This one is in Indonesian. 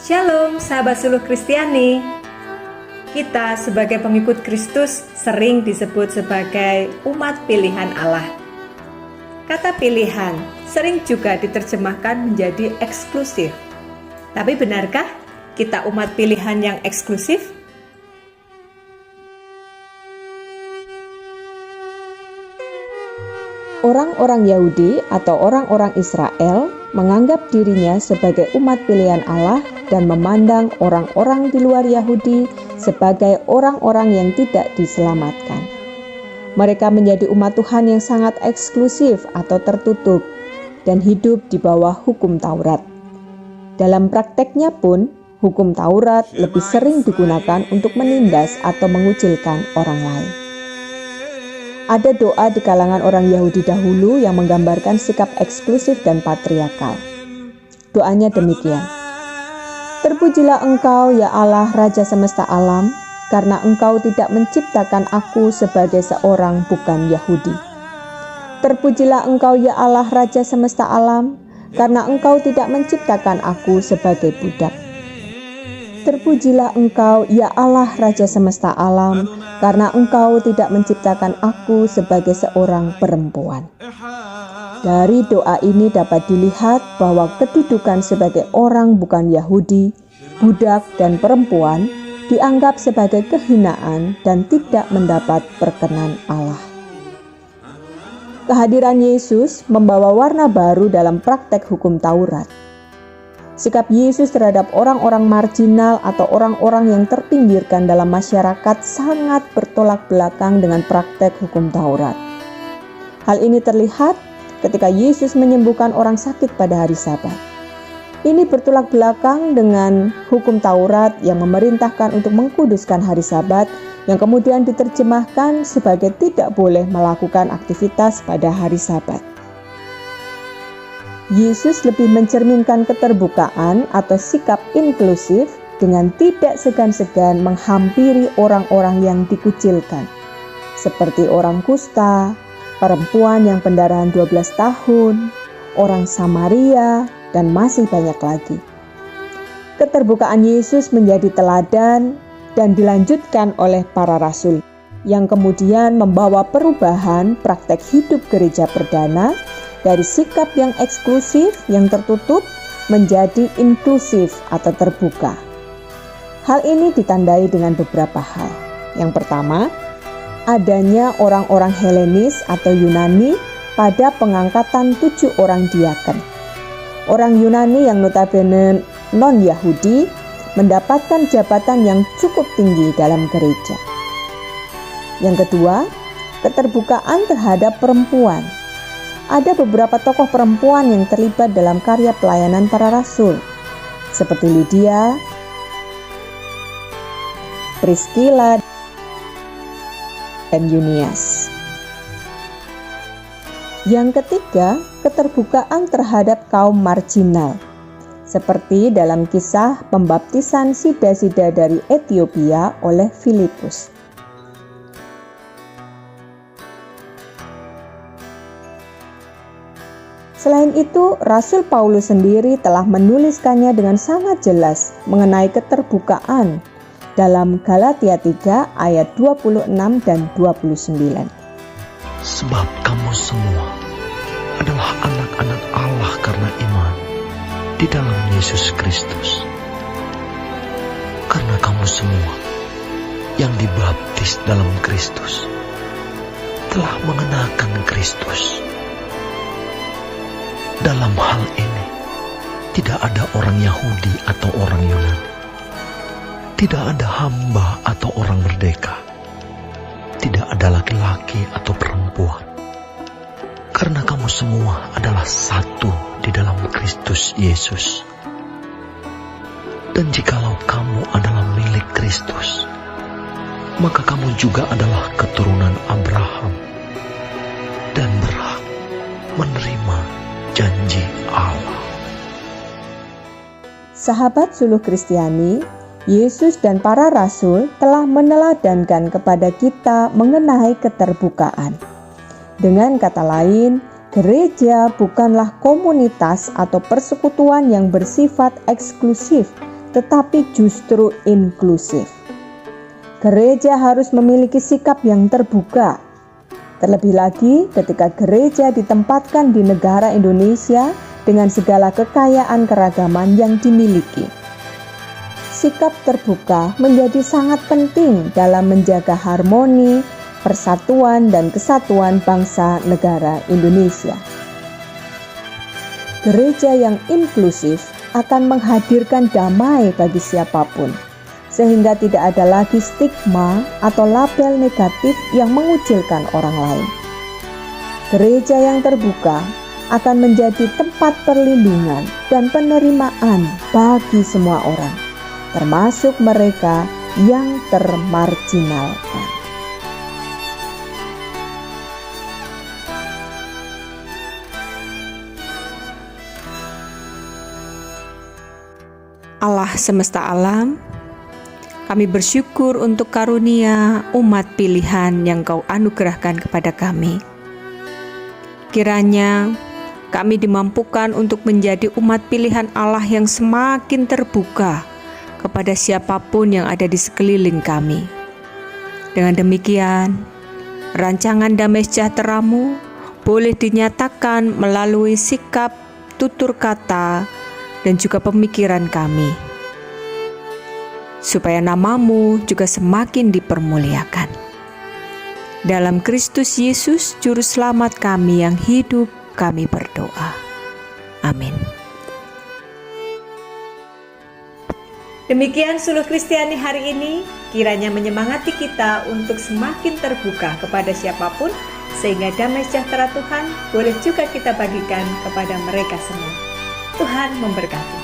Shalom sahabat suluh Kristiani. Kita sebagai pengikut Kristus sering disebut sebagai umat pilihan Allah. Kata pilihan sering juga diterjemahkan menjadi eksklusif. Tapi benarkah kita umat pilihan yang eksklusif? Orang-orang Yahudi atau orang-orang Israel menganggap dirinya sebagai umat pilihan Allah dan memandang orang-orang di luar Yahudi sebagai orang-orang yang tidak diselamatkan. Mereka menjadi umat Tuhan yang sangat eksklusif atau tertutup dan hidup di bawah hukum Taurat. Dalam prakteknya pun, hukum Taurat lebih sering digunakan untuk menindas atau mengucilkan orang lain. Ada doa di kalangan orang Yahudi dahulu yang menggambarkan sikap eksklusif dan patriarkal. Doanya demikian. Terpujilah Engkau ya Allah Raja semesta alam, karena Engkau tidak menciptakan aku sebagai seorang bukan Yahudi. Terpujilah Engkau ya Allah Raja semesta alam, karena Engkau tidak menciptakan aku sebagai budak. Terpujilah Engkau ya Allah Raja semesta alam, karena Engkau tidak menciptakan aku sebagai seorang perempuan. Dari doa ini dapat dilihat bahwa kedudukan sebagai orang bukan Yahudi, budak dan perempuan dianggap sebagai kehinaan dan tidak mendapat perkenan Allah. Kehadiran Yesus membawa warna baru dalam praktek hukum Taurat. Sikap Yesus terhadap orang-orang marginal atau orang-orang yang terpinggirkan dalam masyarakat sangat bertolak belakang dengan praktek hukum Taurat. Hal ini terlihat ketika Yesus menyembuhkan orang sakit pada hari Sabat. Ini bertolak belakang dengan hukum Taurat yang memerintahkan untuk mengkuduskan hari Sabat, yang kemudian diterjemahkan sebagai tidak boleh melakukan aktivitas pada hari Sabat. Yesus lebih mencerminkan keterbukaan atau sikap inklusif dengan tidak segan-segan menghampiri orang-orang yang dikucilkan, seperti orang kusta, perempuan yang pendarahan 12 tahun, orang Samaria, dan masih banyak lagi. Keterbukaan Yesus menjadi teladan dan dilanjutkan oleh para rasul, yang kemudian membawa perubahan praktek hidup gereja perdana dari sikap yang eksklusif, yang tertutup, menjadi inklusif atau terbuka. Hal ini ditandai dengan beberapa hal. Yang pertama, adanya orang-orang Helenis atau Yunani pada pengangkatan 7 orang diaken. Orang Yunani yang notabene non-Yahudi mendapatkan jabatan yang cukup tinggi dalam gereja. Yang kedua, keterbukaan terhadap perempuan. Ada beberapa tokoh perempuan yang terlibat dalam karya pelayanan para rasul, seperti Lydia, Priscilla, dan Eunias. Yang ketiga, keterbukaan terhadap kaum marginal, seperti dalam kisah pembaptisan sida-sida dari Ethiopia oleh Filipus. Selain itu, Rasul Paulus sendiri telah menuliskannya dengan sangat jelas mengenai keterbukaan dalam Galatia 3 ayat 26 dan 29. Sebab kamu semua adalah anak-anak Allah karena iman di dalam Yesus Kristus. Karena kamu semua yang dibaptis dalam Kristus telah mengenakan Kristus. Dalam hal ini, tidak ada orang Yahudi atau orang Yunani. Tidak ada hamba atau orang merdeka. Tidak ada laki-laki atau perempuan. Karena kamu semua adalah satu di dalam Kristus Yesus. Dan jikalau kamu adalah milik Kristus, maka kamu juga adalah keturunan Abraham dan berhak menerima janji Allah. Sahabat suluh Kristiani, Yesus dan para rasul telah meneladankan kepada kita mengenai keterbukaan. Dengan kata lain, gereja bukanlah komunitas atau persekutuan yang bersifat eksklusif tetapi justru inklusif. Gereja harus memiliki sikap yang terbuka. Terlebih lagi ketika gereja ditempatkan di negara Indonesia dengan segala kekayaan keragaman yang dimiliki. Sikap terbuka menjadi sangat penting dalam menjaga harmoni, persatuan, dan kesatuan bangsa negara Indonesia. Gereja yang inklusif akan menghadirkan damai bagi siapapun, sehingga tidak ada lagi stigma atau label negatif yang mengucilkan orang lain. Gereja yang terbuka akan menjadi tempat perlindungan dan penerimaan bagi semua orang, termasuk mereka yang termarginalkan. Allah semesta alam, kami bersyukur untuk karunia umat pilihan yang Kau anugerahkan kepada kami. Kiranya kami dimampukan untuk menjadi umat pilihan Allah yang semakin terbuka kepada siapapun yang ada di sekeliling kami. Dengan demikian, rancangan damai sejahtera-Mu boleh dinyatakan melalui sikap, tutur kata, dan juga pemikiran kami, supaya nama-Mu juga semakin dipermuliakan. Dalam Kristus Yesus, Juru Selamat kami yang hidup, kami berdoa. Amin. Demikian Suluh Kristiani hari ini, kiranya menyemangati kita untuk semakin terbuka kepada siapapun, sehingga damai sejahtera Tuhan boleh juga kita bagikan kepada mereka semua. Tuhan memberkati.